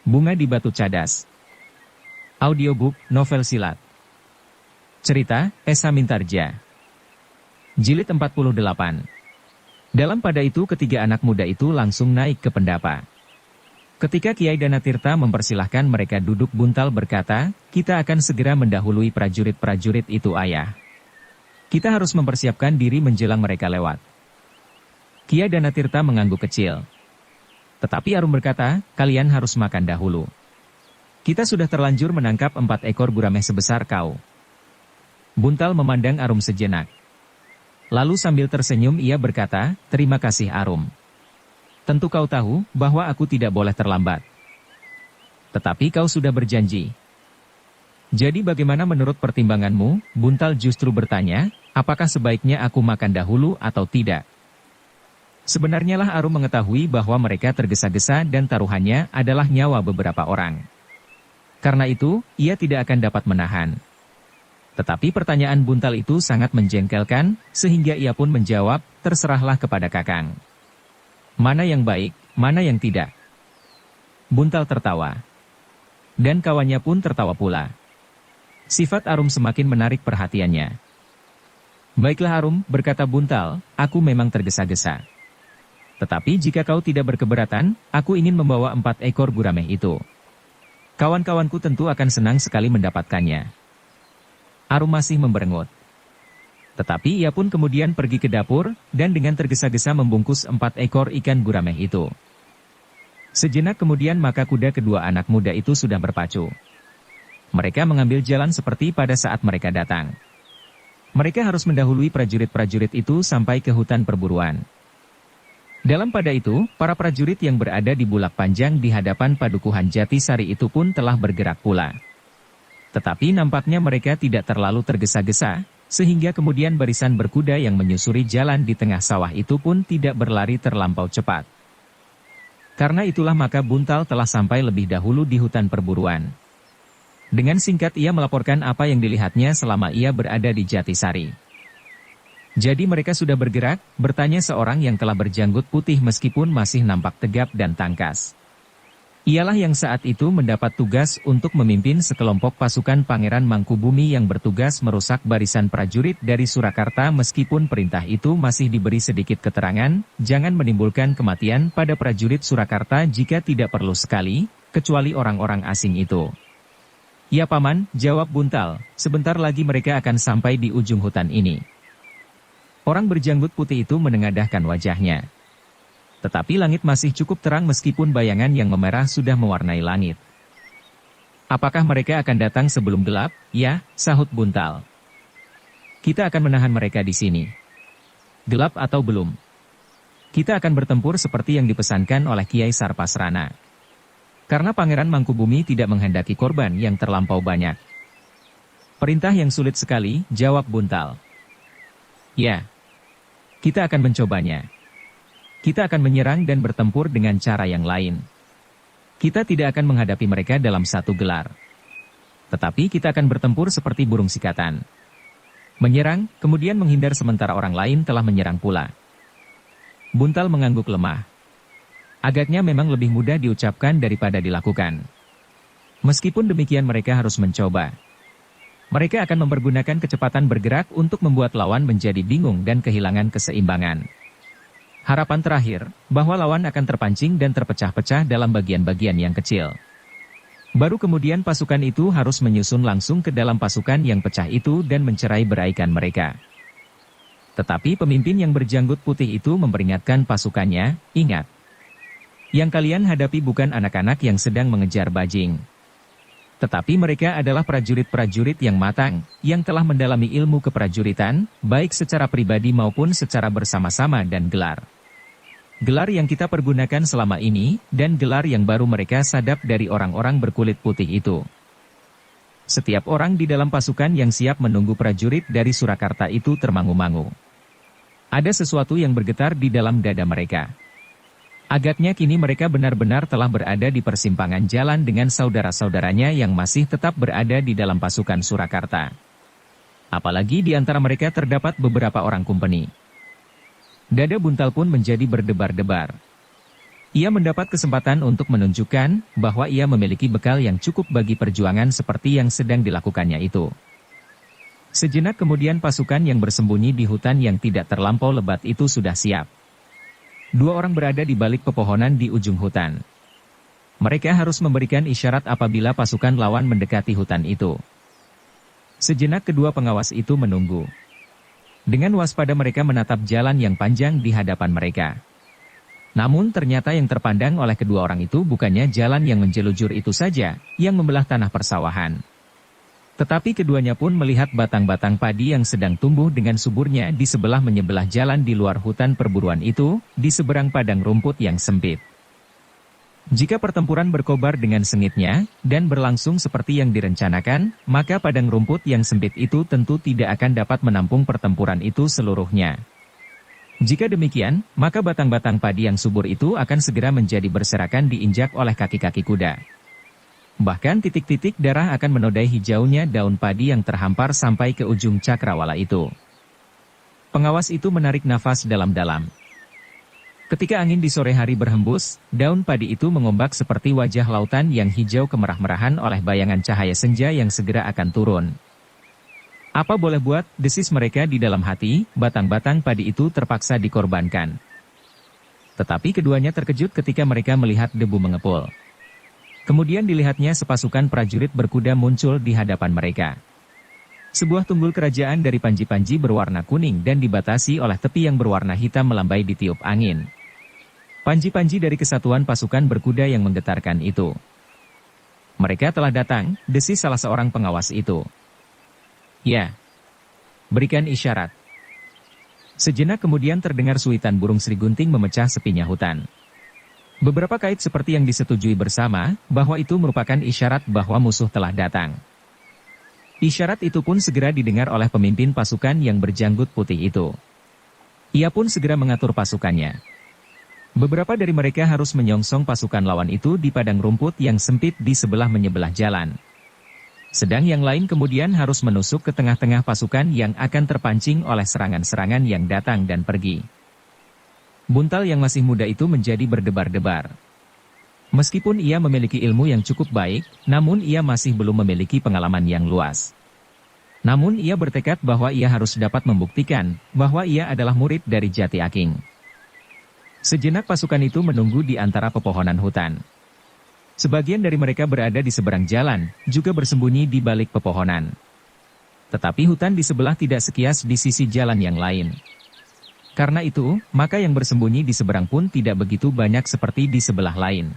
Bunga di Batu Cadas. Audiobook, novel silat. Cerita, Esa Mintarja. Jilid 48. Dalam pada itu ketiga anak muda itu langsung naik ke pendapa. Ketika Kiai Danatirta mempersilahkan mereka duduk, Buntal berkata, "Kita akan segera mendahului prajurit-prajurit itu, Ayah. Kita harus mempersiapkan diri menjelang mereka lewat." Kiai Danatirta mengangguk kecil. Tetapi Arum berkata, "Kalian harus makan dahulu. Kita sudah terlanjur menangkap 4 ekor gurame sebesar kau." Buntal memandang Arum sejenak. Lalu sambil tersenyum ia berkata, "Terima kasih Arum. Tentu kau tahu bahwa aku tidak boleh terlambat. Tetapi kau sudah berjanji. Jadi bagaimana menurut pertimbanganmu?" Buntal justru bertanya, "Apakah sebaiknya aku makan dahulu atau tidak?" Sebenarnya lah Arum mengetahui bahwa mereka tergesa-gesa dan taruhannya adalah nyawa beberapa orang. Karena itu, ia tidak akan dapat menahan. Tetapi pertanyaan Buntal itu sangat menjengkelkan, sehingga ia pun menjawab, "Terserahlah kepada Kakang. Mana yang baik, mana yang tidak." Buntal tertawa. Dan kawannya pun tertawa pula. Sifat Arum semakin menarik perhatiannya. "Baiklah Arum," berkata Buntal, "aku memang tergesa-gesa. Tetapi jika kau tidak berkeberatan, aku ingin membawa 4 ekor gurame itu. Kawan-kawanku tentu akan senang sekali mendapatkannya." Arum masih memberengut. Tetapi ia pun kemudian pergi ke dapur, dan dengan tergesa-gesa membungkus 4 ekor ikan gurame itu. Sejenak kemudian maka kuda kedua anak muda itu sudah berpacu. Mereka mengambil jalan seperti pada saat mereka datang. Mereka harus mendahului prajurit-prajurit itu sampai ke hutan perburuan. Dalam pada itu, para prajurit yang berada di bulak panjang di hadapan padukuhan Jatisari itu pun telah bergerak pula. Tetapi nampaknya mereka tidak terlalu tergesa-gesa, sehingga kemudian barisan berkuda yang menyusuri jalan di tengah sawah itu pun tidak berlari terlampau cepat. Karena itulah maka Buntal telah sampai lebih dahulu di hutan perburuan. Dengan singkat ia melaporkan apa yang dilihatnya selama ia berada di Jatisari. "Jadi mereka sudah bergerak?" bertanya seorang yang telah berjanggut putih meskipun masih nampak tegap dan tangkas. Ialah yang saat itu mendapat tugas untuk memimpin sekelompok pasukan Pangeran Mangkubumi yang bertugas merusak barisan prajurit dari Surakarta, meskipun perintah itu masih diberi sedikit keterangan, jangan menimbulkan kematian pada prajurit Surakarta jika tidak perlu sekali, kecuali orang-orang asing itu. "Ya Paman," jawab Buntal, "sebentar lagi mereka akan sampai di ujung hutan ini." Orang berjanggut putih itu menengadahkan wajahnya. Tetapi langit masih cukup terang meskipun bayangan yang memerah sudah mewarnai langit. "Apakah mereka akan datang sebelum gelap?" "Ya," sahut Buntal. "Kita akan menahan mereka di sini. Gelap atau belum, kita akan bertempur seperti yang dipesankan oleh Kiai Sarpasrana. Karena Pangeran Mangkubumi tidak menghendaki korban yang terlampau banyak." "Perintah yang sulit sekali," jawab Buntal. "Ya, kita akan mencobanya. Kita akan menyerang dan bertempur dengan cara yang lain. Kita tidak akan menghadapi mereka dalam satu gelar. Tetapi kita akan bertempur seperti burung sikatan. Menyerang, kemudian menghindar sementara orang lain telah menyerang pula." Buntal mengangguk lemah. Agaknya memang lebih mudah diucapkan daripada dilakukan. Meskipun demikian mereka harus mencoba. Mereka akan mempergunakan kecepatan bergerak untuk membuat lawan menjadi bingung dan kehilangan keseimbangan. Harapan terakhir, bahwa lawan akan terpancing dan terpecah-pecah dalam bagian-bagian yang kecil. Baru kemudian pasukan itu harus menyusun langsung ke dalam pasukan yang pecah itu dan mencerai-beraikan mereka. Tetapi pemimpin yang berjanggut putih itu memperingatkan pasukannya, "Ingat, yang kalian hadapi bukan anak-anak yang sedang mengejar bajing. Tetapi mereka adalah prajurit-prajurit yang matang, yang telah mendalami ilmu keprajuritan, baik secara pribadi maupun secara bersama-sama dan gelar. Gelar yang kita pergunakan selama ini, dan gelar yang baru mereka sadap dari orang-orang berkulit putih itu. Setiap orang di dalam pasukan yang siap menunggu prajurit dari Surakarta itu termangu-mangu. Ada sesuatu yang bergetar di dalam dada mereka. Agaknya kini mereka benar-benar telah berada di persimpangan jalan dengan saudara-saudaranya yang masih tetap berada di dalam pasukan Surakarta. Apalagi di antara mereka terdapat beberapa orang kumpeni." Dada Buntal pun menjadi berdebar-debar. Ia mendapat kesempatan untuk menunjukkan bahwa ia memiliki bekal yang cukup bagi perjuangan seperti yang sedang dilakukannya itu. Sejenak kemudian pasukan yang bersembunyi di hutan yang tidak terlampau lebat itu sudah siap. Dua orang berada di balik pepohonan di ujung hutan. Mereka harus memberikan isyarat apabila pasukan lawan mendekati hutan itu. Sejenak kedua pengawas itu menunggu. Dengan waspada mereka menatap jalan yang panjang di hadapan mereka. Namun ternyata yang terpandang oleh kedua orang itu bukannya jalan yang menjelujur itu saja, yang membelah tanah persawahan. Tetapi keduanya pun melihat batang-batang padi yang sedang tumbuh dengan suburnya di sebelah menyebelah jalan di luar hutan perburuan itu, di seberang padang rumput yang sempit. Jika pertempuran berkobar dengan sengitnya, dan berlangsung seperti yang direncanakan, maka padang rumput yang sempit itu tentu tidak akan dapat menampung pertempuran itu seluruhnya. Jika demikian, maka batang-batang padi yang subur itu akan segera menjadi berserakan diinjak oleh kaki-kaki kuda. Bahkan titik-titik darah akan menodai hijaunya daun padi yang terhampar sampai ke ujung cakrawala itu. Pengawas itu menarik nafas dalam-dalam. Ketika angin di sore hari berhembus, daun padi itu mengombak seperti wajah lautan yang hijau kemerah-merahan oleh bayangan cahaya senja yang segera akan turun. Apa boleh buat, desis mereka di dalam hati, batang-batang padi itu terpaksa dikorbankan. Tetapi keduanya terkejut ketika mereka melihat debu mengepul. Kemudian dilihatnya sepasukan prajurit berkuda muncul di hadapan mereka. Sebuah tunggul kerajaan dari panji-panji berwarna kuning dan dibatasi oleh tepi yang berwarna hitam melambai ditiup angin. Panji-panji dari kesatuan pasukan berkuda yang menggetarkan itu. Mereka telah datang, desis salah seorang pengawas itu. Ya. Berikan isyarat. Sejenak kemudian terdengar suitan burung serigunting memecah sepinya hutan. Beberapa kait seperti yang disetujui bersama, bahwa itu merupakan isyarat bahwa musuh telah datang. Isyarat itu pun segera didengar oleh pemimpin pasukan yang berjanggut putih itu. Ia pun segera mengatur pasukannya. Beberapa dari mereka harus menyongsong pasukan lawan itu di padang rumput yang sempit di sebelah menyebelah jalan. Sedang yang lain kemudian harus menusuk ke tengah-tengah pasukan yang akan terpancing oleh serangan-serangan yang datang dan pergi. Buntal yang masih muda itu menjadi berdebar-debar. Meskipun ia memiliki ilmu yang cukup baik, namun ia masih belum memiliki pengalaman yang luas. Namun ia bertekad bahwa ia harus dapat membuktikan bahwa ia adalah murid dari Jati Aking. Sejenak pasukan itu menunggu di antara pepohonan hutan. Sebagian dari mereka berada di seberang jalan, juga bersembunyi di balik pepohonan. Tetapi hutan di sebelah tidak sekias di sisi jalan yang lain. Karena itu, maka yang bersembunyi di seberang pun tidak begitu banyak seperti di sebelah lain.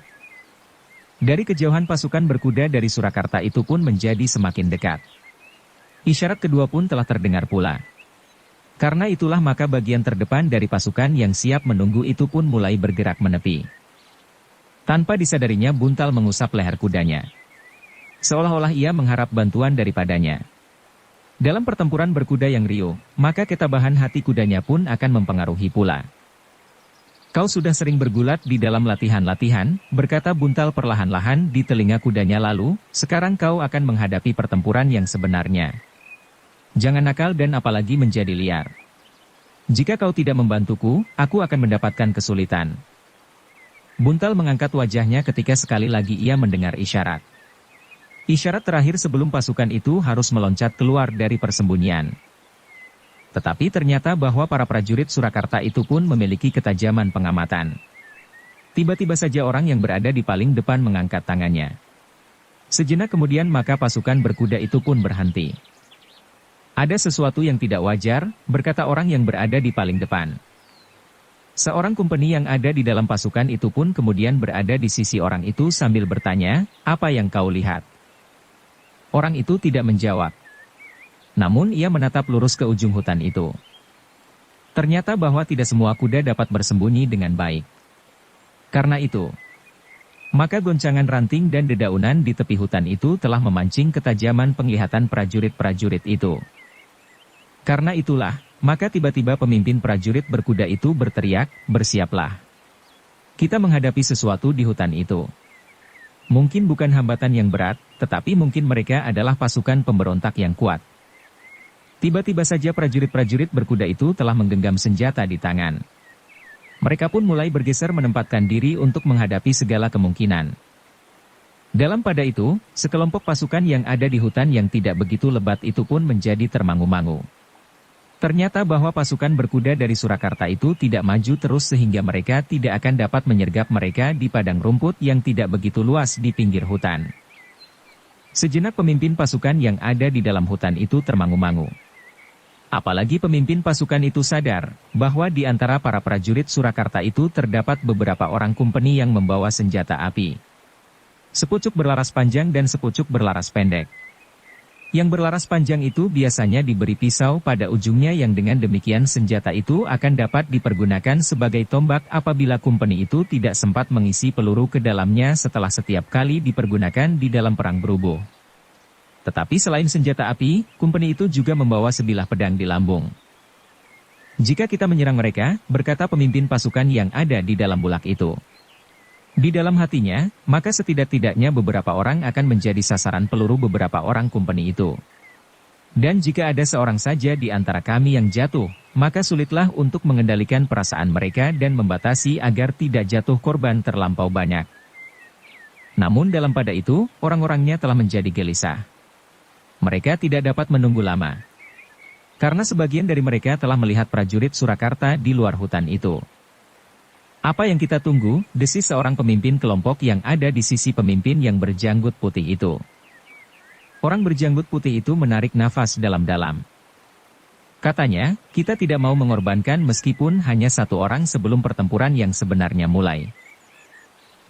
Dari kejauhan pasukan berkuda dari Surakarta itu pun menjadi semakin dekat. Isyarat kedua pun telah terdengar pula. Karena itulah maka bagian terdepan dari pasukan yang siap menunggu itu pun mulai bergerak menepi. Tanpa disadarinya Buntal mengusap leher kudanya. Seolah-olah ia mengharap bantuan daripadanya. Dalam pertempuran berkuda yang riuh, maka ketabahan hati kudanya pun akan mempengaruhi pula. Kau sudah sering bergulat di dalam latihan-latihan, berkata Buntal perlahan-lahan di telinga kudanya lalu, sekarang kau akan menghadapi pertempuran yang sebenarnya. Jangan nakal dan apalagi menjadi liar. Jika kau tidak membantuku, aku akan mendapatkan kesulitan. Buntal mengangkat wajahnya ketika sekali lagi ia mendengar isyarat. Isyarat terakhir sebelum pasukan itu harus meloncat keluar dari persembunyian. Tetapi ternyata bahwa para prajurit Surakarta itu pun memiliki ketajaman pengamatan. Tiba-tiba saja orang yang berada di paling depan mengangkat tangannya. Sejenak kemudian maka pasukan berkuda itu pun berhenti. Ada sesuatu yang tidak wajar, berkata orang yang berada di paling depan. Seorang kumpeni yang ada di dalam pasukan itu pun kemudian berada di sisi orang itu sambil bertanya, apa yang kau lihat? Orang itu tidak menjawab. Namun ia menatap lurus ke ujung hutan itu. Ternyata bahwa tidak semua kuda dapat bersembunyi dengan baik. Karena itu, maka goncangan ranting dan dedaunan di tepi hutan itu telah memancing ketajaman penglihatan prajurit-prajurit itu. Karena itulah, maka tiba-tiba pemimpin prajurit berkuda itu berteriak, bersiaplah. Kita menghadapi sesuatu di hutan itu. Mungkin bukan hambatan yang berat, tetapi mungkin mereka adalah pasukan pemberontak yang kuat. Tiba-tiba saja prajurit-prajurit berkuda itu telah menggenggam senjata di tangan. Mereka pun mulai bergeser menempatkan diri untuk menghadapi segala kemungkinan. Dalam pada itu, sekelompok pasukan yang ada di hutan yang tidak begitu lebat itu pun menjadi termangu-mangu. Ternyata bahwa pasukan berkuda dari Surakarta itu tidak maju terus sehingga mereka tidak akan dapat menyergap mereka di padang rumput yang tidak begitu luas di pinggir hutan. Sejenak pemimpin pasukan yang ada di dalam hutan itu termangu-mangu. Apalagi pemimpin pasukan itu sadar, bahwa di antara para prajurit Surakarta itu terdapat beberapa orang kumpeni yang membawa senjata api. Sepucuk berlaras panjang dan sepucuk berlaras pendek. Yang berlaras panjang itu biasanya diberi pisau pada ujungnya yang dengan demikian senjata itu akan dapat dipergunakan sebagai tombak apabila kumpeni itu tidak sempat mengisi peluru ke dalamnya setelah setiap kali dipergunakan di dalam perang berubuh. Tetapi selain senjata api, kumpeni itu juga membawa sebilah pedang di lambung. Jika kita menyerang mereka, berkata pemimpin pasukan yang ada di dalam bulak itu. Di dalam hatinya, maka setidak-tidaknya beberapa orang akan menjadi sasaran peluru beberapa orang kumpeni itu. Dan jika ada seorang saja di antara kami yang jatuh, maka sulitlah untuk mengendalikan perasaan mereka dan membatasi agar tidak jatuh korban terlampau banyak. Namun dalam pada itu, orang-orangnya telah menjadi gelisah. Mereka tidak dapat menunggu lama. Karena sebagian dari mereka telah melihat prajurit Surakarta di luar hutan itu. Apa yang kita tunggu, desis seorang pemimpin kelompok yang ada di sisi pemimpin yang berjanggut putih itu. Orang berjanggut putih itu menarik nafas dalam-dalam. Katanya, kita tidak mau mengorbankan meskipun hanya satu orang sebelum pertempuran yang sebenarnya mulai.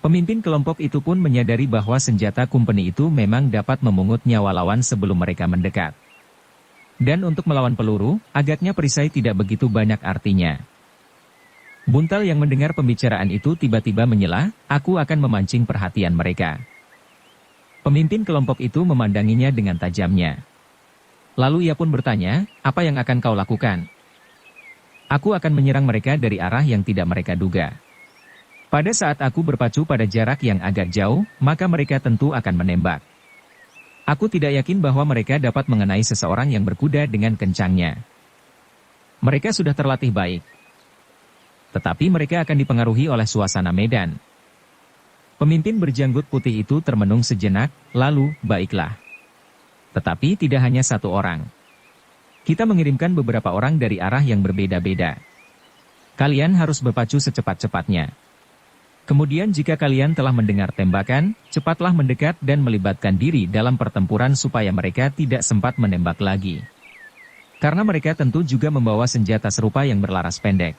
Pemimpin kelompok itu pun menyadari bahwa senjata kumpeni itu memang dapat memungut nyawa lawan sebelum mereka mendekat. Dan untuk melawan peluru, agaknya perisai tidak begitu banyak artinya. Buntal yang mendengar pembicaraan itu tiba-tiba menyela, aku akan memancing perhatian mereka. Pemimpin kelompok itu memandanginya dengan tajamnya. Lalu ia pun bertanya, apa yang akan kau lakukan? Aku akan menyerang mereka dari arah yang tidak mereka duga. Pada saat aku berpacu pada jarak yang agak jauh, maka mereka tentu akan menembak. Aku tidak yakin bahwa mereka dapat mengenai seseorang yang berkuda dengan kencangnya. Mereka sudah terlatih baik. Tetapi mereka akan dipengaruhi oleh suasana medan. Pemimpin berjanggut putih itu termenung sejenak, lalu, baiklah. Tetapi tidak hanya satu orang. Kita mengirimkan beberapa orang dari arah yang berbeda-beda. Kalian harus berpacu secepat-cepatnya. Kemudian jika kalian telah mendengar tembakan, cepatlah mendekat dan melibatkan diri dalam pertempuran supaya mereka tidak sempat menembak lagi. Karena mereka tentu juga membawa senjata serupa yang berlaras pendek.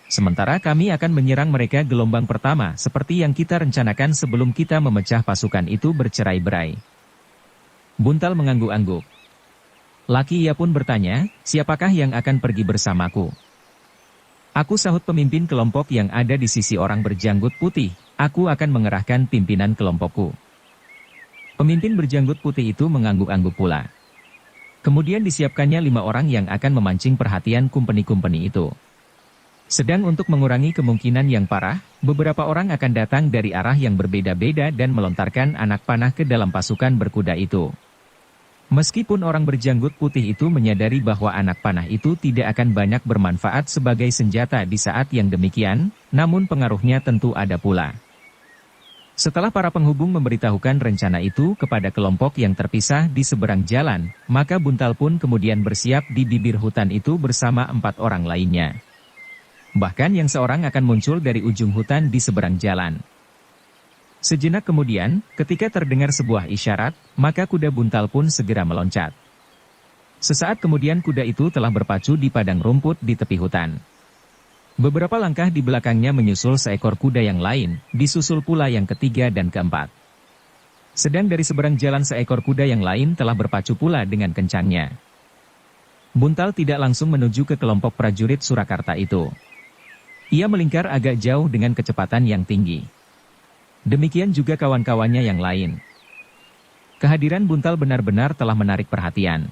Sementara kami akan menyerang mereka gelombang pertama seperti yang kita rencanakan sebelum kita memecah pasukan itu bercerai-berai. Buntal mengangguk-angguk. Laki ia pun bertanya, siapakah yang akan pergi bersamaku? Aku, sahut pemimpin kelompok yang ada di sisi orang berjanggut putih, aku akan mengerahkan pimpinan kelompokku. Pemimpin berjanggut putih itu mengangguk-angguk pula. Kemudian disiapkannya 5 orang yang akan memancing perhatian kumpeni-kumpeni itu. Sedang untuk mengurangi kemungkinan yang parah, beberapa orang akan datang dari arah yang berbeda-beda dan melontarkan anak panah ke dalam pasukan berkuda itu. Meskipun orang berjanggut putih itu menyadari bahwa anak panah itu tidak akan banyak bermanfaat sebagai senjata di saat yang demikian, namun pengaruhnya tentu ada pula. Setelah para penghubung memberitahukan rencana itu kepada kelompok yang terpisah di seberang jalan, maka Buntal pun kemudian bersiap di bibir hutan itu bersama 4 orang lainnya. Bahkan yang seorang akan muncul dari ujung hutan di seberang jalan. Sejenak kemudian, ketika terdengar sebuah isyarat, maka kuda Buntal pun segera meloncat. Sesaat kemudian kuda itu telah berpacu di padang rumput di tepi hutan. Beberapa langkah di belakangnya menyusul seekor kuda yang lain, disusul pula yang ketiga dan keempat. Sedang dari seberang jalan seekor kuda yang lain telah berpacu pula dengan kencangnya. Buntal tidak langsung menuju ke kelompok prajurit Surakarta itu. Ia melingkar agak jauh dengan kecepatan yang tinggi. Demikian juga kawan-kawannya yang lain. Kehadiran Buntal benar-benar telah menarik perhatian.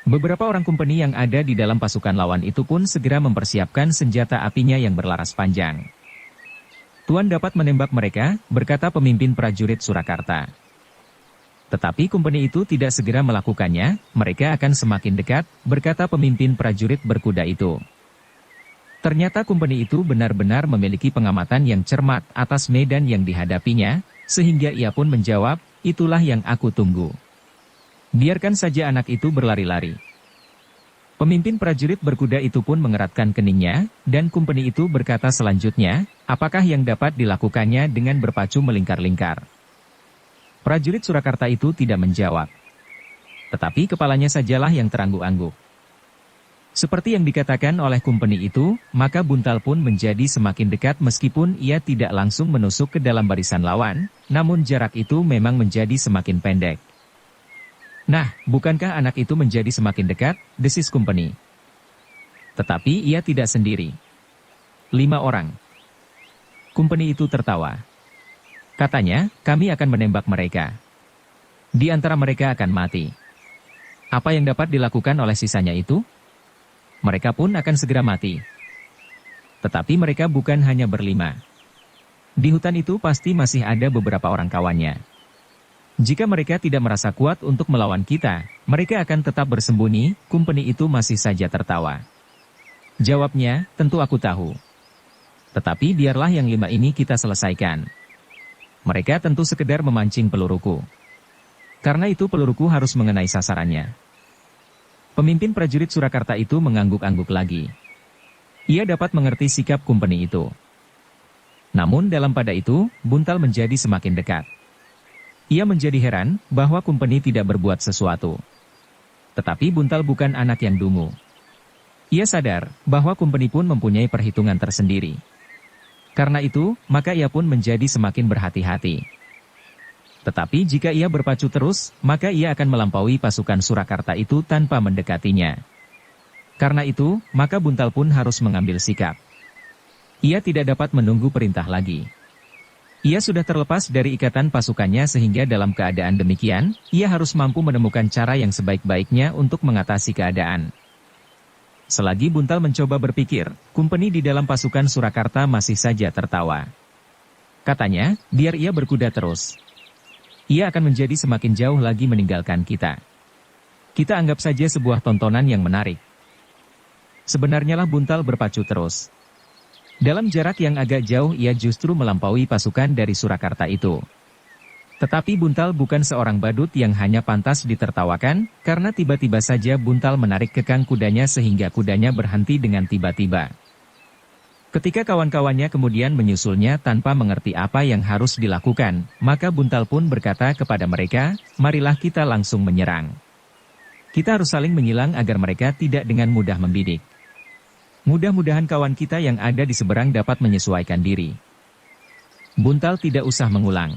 Beberapa orang kumpeni yang ada di dalam pasukan lawan itu pun segera mempersiapkan senjata apinya yang berlaras panjang. Tuan dapat menembak mereka, berkata pemimpin prajurit Surakarta. Tetapi kumpeni itu tidak segera melakukannya, mereka akan semakin dekat, berkata pemimpin prajurit berkuda itu. Ternyata company itu benar-benar memiliki pengamatan yang cermat atas medan yang dihadapinya, sehingga ia pun menjawab, itulah yang aku tunggu. Biarkan saja anak itu berlari-lari. Pemimpin prajurit berkuda itu pun mengeratkan keningnya, dan company itu berkata selanjutnya, apakah yang dapat dilakukannya dengan berpacu melingkar-lingkar? Prajurit Surakarta itu tidak menjawab. Tetapi kepalanya sajalah yang terangguk-angguk. Seperti yang dikatakan oleh company itu, maka buntal pun menjadi semakin dekat meskipun ia tidak langsung menusuk ke dalam barisan lawan, namun jarak itu memang menjadi semakin pendek. Nah, bukankah anak itu menjadi semakin dekat, desis company. Tetapi ia tidak sendiri. 5 orang. Company itu tertawa. Katanya, kami akan menembak mereka. Di antara mereka akan mati. Apa yang dapat dilakukan oleh sisanya itu? Mereka pun akan segera mati. Tetapi mereka bukan hanya berlima. Di hutan itu pasti masih ada beberapa orang kawannya. Jika mereka tidak merasa kuat untuk melawan kita, mereka akan tetap bersembunyi, company itu masih saja tertawa. Jawabnya, tentu aku tahu. Tetapi biarlah yang 5 ini kita selesaikan. Mereka tentu sekedar memancing peluruku. Karena itu peluruku harus mengenai sasarannya. Pemimpin prajurit Surakarta itu mengangguk-angguk lagi. Ia dapat mengerti sikap company itu. Namun dalam pada itu, buntal menjadi semakin dekat. Ia menjadi heran bahwa company tidak berbuat sesuatu. Tetapi buntal bukan anak yang dungu. Ia sadar bahwa company pun mempunyai perhitungan tersendiri. Karena itu, maka ia pun menjadi semakin berhati-hati. Tetapi jika ia berpacu terus, maka ia akan melampaui pasukan Surakarta itu tanpa mendekatinya. Karena itu, maka buntal pun harus mengambil sikap. Ia tidak dapat menunggu perintah lagi. Ia sudah terlepas dari ikatan pasukannya sehingga dalam keadaan demikian, ia harus mampu menemukan cara yang sebaik-baiknya untuk mengatasi keadaan. Selagi buntal mencoba berpikir, company di dalam pasukan Surakarta masih saja tertawa. Katanya, biar ia berkuda terus. Ia akan menjadi semakin jauh lagi meninggalkan kita. Kita anggap saja sebuah tontonan yang menarik. Sebenarnya lah buntal berpacu terus. Dalam jarak yang agak jauh ia justru melampaui pasukan dari Surakarta itu. Tetapi buntal bukan seorang badut yang hanya pantas ditertawakan, karena tiba-tiba saja buntal menarik kekang kudanya sehingga kudanya berhenti dengan tiba-tiba. Ketika kawan-kawannya kemudian menyusulnya tanpa mengerti apa yang harus dilakukan, maka buntal pun berkata kepada mereka, marilah kita langsung menyerang. Kita harus saling menyilang agar mereka tidak dengan mudah membidik. Mudah-mudahan kawan kita yang ada di seberang dapat menyesuaikan diri. Buntal tidak usah mengulang.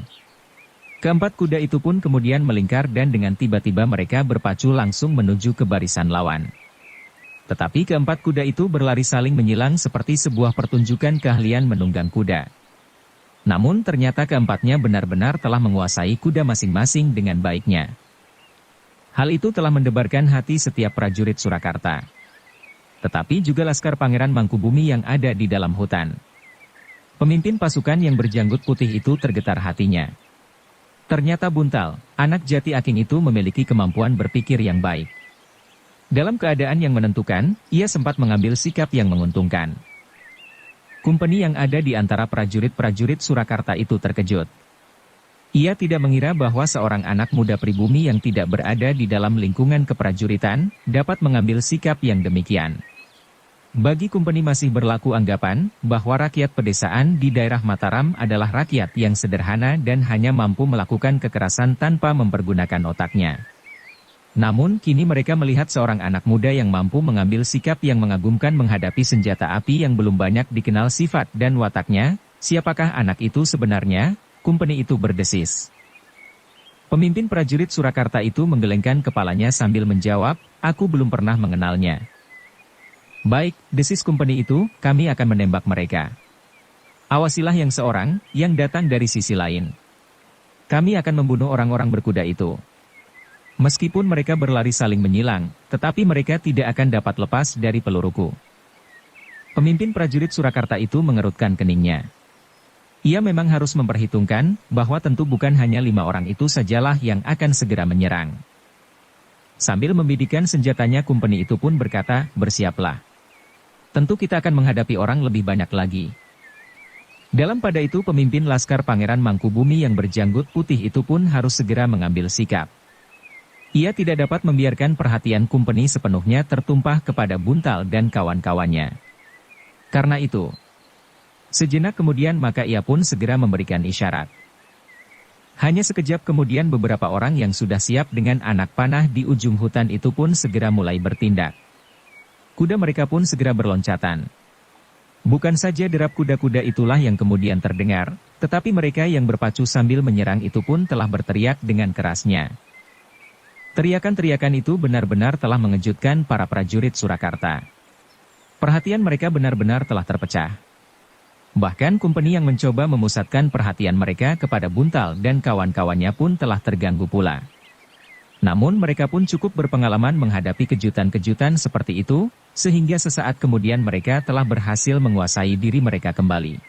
Keempat kuda itu pun kemudian melingkar dan dengan tiba-tiba mereka berpacu langsung menuju ke barisan lawan. Tetapi keempat kuda itu berlari saling menyilang seperti sebuah pertunjukan keahlian menunggang kuda. Namun ternyata keempatnya benar-benar telah menguasai kuda masing-masing dengan baiknya. Hal itu telah mendebarkan hati setiap prajurit Surakarta. Tetapi juga laskar Pangeran Mangkubumi yang ada di dalam hutan. Pemimpin pasukan yang berjanggut putih itu tergetar hatinya. Ternyata buntal, anak Jati Aking itu memiliki kemampuan berpikir yang baik. Dalam keadaan yang menentukan, ia sempat mengambil sikap yang menguntungkan. Company yang ada di antara prajurit-prajurit Surakarta itu terkejut. Ia tidak mengira bahwa seorang anak muda pribumi yang tidak berada di dalam lingkungan keprajuritan, dapat mengambil sikap yang demikian. Bagi company masih berlaku anggapan, bahwa rakyat pedesaan di daerah Mataram adalah rakyat yang sederhana dan hanya mampu melakukan kekerasan tanpa mempergunakan otaknya. Namun kini mereka melihat seorang anak muda yang mampu mengambil sikap yang mengagumkan menghadapi senjata api yang belum banyak dikenal sifat dan wataknya. Siapakah anak itu sebenarnya? Company itu berdesis. Pemimpin prajurit Surakarta itu menggelengkan kepalanya sambil menjawab, aku belum pernah mengenalnya. Baik, desis company itu, kami akan menembak mereka. Awasilah yang seorang, yang datang dari sisi lain. Kami akan membunuh orang-orang berkuda itu. Meskipun mereka berlari saling menyilang, tetapi mereka tidak akan dapat lepas dari peluruku. Pemimpin prajurit Surakarta itu mengerutkan keningnya. Ia memang harus memperhitungkan, bahwa tentu bukan hanya 5 orang itu sajalah yang akan segera menyerang. Sambil membidikkan senjatanya company itu pun berkata, bersiaplah. tentu kita akan menghadapi orang lebih banyak lagi. Dalam pada itu pemimpin Laskar Pangeran Mangkubumi yang berjanggut putih itu pun harus segera mengambil sikap. Ia tidak dapat membiarkan perhatian Kumpeni sepenuhnya tertumpah kepada Buntal dan kawan-kawannya. Karena itu, sejenak kemudian maka ia pun segera memberikan isyarat. Hanya sekejap kemudian beberapa orang yang sudah siap dengan anak panah di ujung hutan itu pun segera mulai bertindak. Kuda mereka pun segera berloncatan. Bukan saja derap kuda-kuda itulah yang kemudian terdengar, tetapi mereka yang berpacu sambil menyerang itu pun telah berteriak dengan kerasnya. Teriakan-teriakan itu benar-benar telah mengejutkan para prajurit Surakarta. Perhatian mereka benar-benar telah terpecah. Bahkan Kumpeni yang mencoba memusatkan perhatian mereka kepada Buntal dan kawan-kawannya pun telah terganggu pula. Namun mereka pun cukup berpengalaman menghadapi kejutan-kejutan seperti itu, sehingga sesaat kemudian mereka telah berhasil menguasai diri mereka kembali.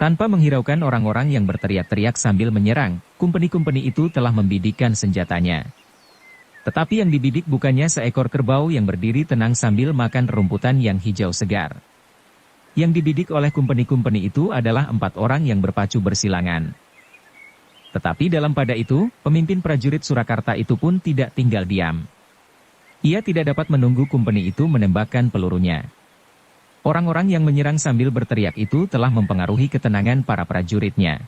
Tanpa menghiraukan orang-orang yang berteriak-teriak sambil menyerang, Kumpeni-kumpeni itu telah membidikkan senjatanya. Tetapi yang dibidik bukannya seekor kerbau yang berdiri tenang sambil makan rumputan yang hijau segar. Yang dibidik oleh Kumpeni-kumpeni itu adalah 4 orang yang berpacu bersilangan. Tetapi dalam pada itu, pemimpin prajurit Surakarta itu pun tidak tinggal diam. Ia tidak dapat menunggu Kumpeni itu menembakkan pelurunya. Orang-orang yang menyerang sambil berteriak itu telah mempengaruhi ketenangan para prajuritnya.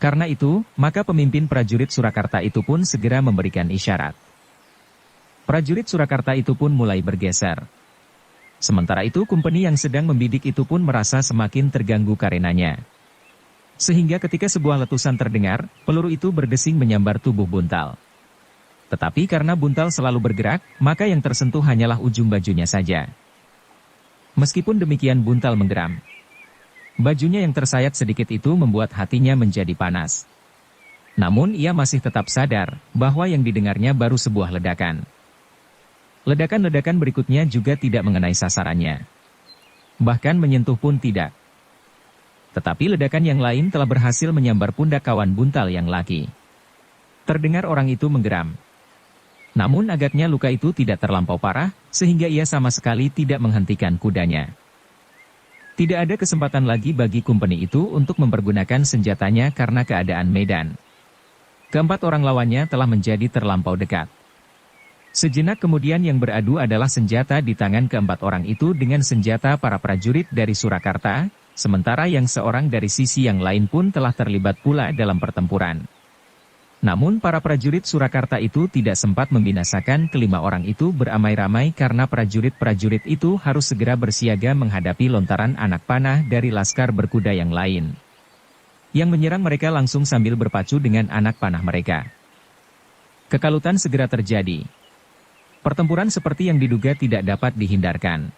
Karena itu, maka pemimpin prajurit Surakarta itu pun segera memberikan isyarat. Prajurit Surakarta itu pun mulai bergeser. Sementara itu Kumpeni yang sedang membidik itu pun merasa semakin terganggu karenanya. Sehingga ketika sebuah letusan terdengar, peluru itu berdesing menyambar tubuh Buntal. Tetapi karena Buntal selalu bergerak, maka yang tersentuh hanyalah ujung bajunya saja. Meskipun demikian Buntal menggeram. Bajunya yang tersayat sedikit itu membuat hatinya menjadi panas. Namun ia masih tetap sadar bahwa yang didengarnya baru sebuah ledakan. Ledakan-ledakan berikutnya juga tidak mengenai sasarannya. Bahkan menyentuh pun tidak. Tetapi ledakan yang lain telah berhasil menyambar pundak kawan Buntal yang laki. Terdengar orang itu menggeram. Namun agaknya luka itu tidak terlampau parah, sehingga ia sama sekali tidak menghentikan kudanya. Tidak ada kesempatan lagi bagi Kumpeni itu untuk mempergunakan senjatanya karena keadaan medan. Keempat orang lawannya telah menjadi terlampau dekat. Sejenak kemudian yang beradu adalah senjata di tangan keempat orang itu dengan senjata para prajurit dari Surakarta, sementara yang seorang dari sisi yang lain pun telah terlibat pula dalam pertempuran. Namun para prajurit Surakarta itu tidak sempat membinasakan kelima orang itu beramai-ramai karena prajurit-prajurit itu harus segera bersiaga menghadapi lontaran anak panah dari laskar berkuda yang lain. Yang menyerang mereka langsung sambil berpacu dengan anak panah mereka. Kekalutan segera terjadi. Pertempuran seperti yang diduga tidak dapat dihindarkan.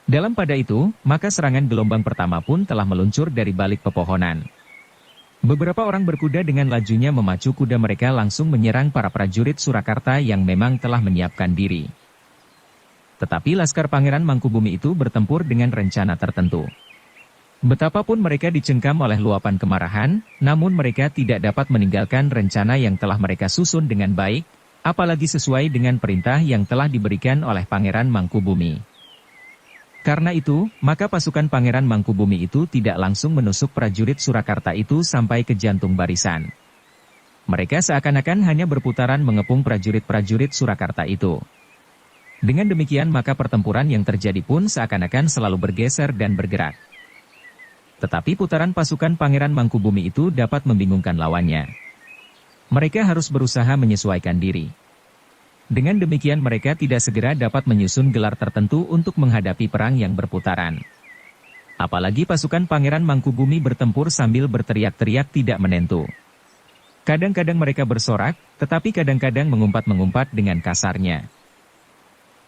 Dalam pada itu, maka serangan gelombang pertama pun telah meluncur dari balik pepohonan. Beberapa orang berkuda dengan lajunya memacu kuda mereka langsung menyerang para prajurit Surakarta yang memang telah menyiapkan diri. Tetapi Laskar Pangeran Mangkubumi itu bertempur dengan rencana tertentu. Betapapun mereka dicengkam oleh luapan kemarahan, namun mereka tidak dapat meninggalkan rencana yang telah mereka susun dengan baik, apalagi sesuai dengan perintah yang telah diberikan oleh Pangeran Mangkubumi. Karena itu, maka pasukan Pangeran Mangkubumi itu tidak langsung menusuk prajurit Surakarta itu sampai ke jantung barisan. Mereka seakan-akan hanya berputaran mengepung prajurit-prajurit Surakarta itu. Dengan demikian maka pertempuran yang terjadi pun seakan-akan selalu bergeser dan bergerak. Tetapi putaran pasukan Pangeran Mangkubumi itu dapat membingungkan lawannya. Mereka harus berusaha menyesuaikan diri. Dengan demikian mereka tidak segera dapat menyusun gelar tertentu untuk menghadapi perang yang berputaran. Apalagi pasukan Pangeran Mangkubumi bertempur sambil berteriak-teriak tidak menentu. Kadang-kadang mereka bersorak, tetapi kadang-kadang mengumpat-mengumpat dengan kasarnya.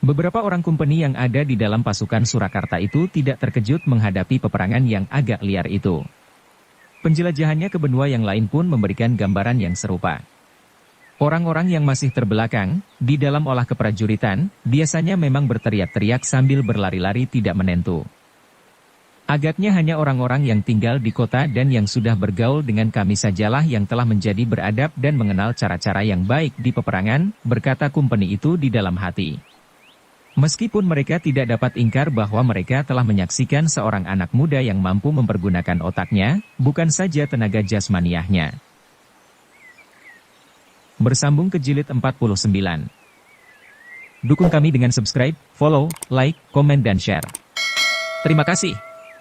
Beberapa orang Kumpeni yang ada di dalam pasukan Surakarta itu tidak terkejut menghadapi peperangan yang agak liar itu. Penjelajahannya ke benua yang lain pun memberikan gambaran yang serupa. Orang-orang yang masih terbelakang, di dalam olah keprajuritan, biasanya memang berteriak-teriak sambil berlari-lari tidak menentu. Agaknya hanya orang-orang yang tinggal di kota dan yang sudah bergaul dengan kami sajalah yang telah menjadi beradab dan mengenal cara-cara yang baik di peperangan, berkata Kumpeni itu di dalam hati. Meskipun mereka tidak dapat ingkar bahwa mereka telah menyaksikan seorang anak muda yang mampu mempergunakan otaknya, bukan saja tenaga jasmaniahnya. Bersambung ke jilid 49. Dukung kami dengan subscribe, follow, like, komen dan share. Terima kasih.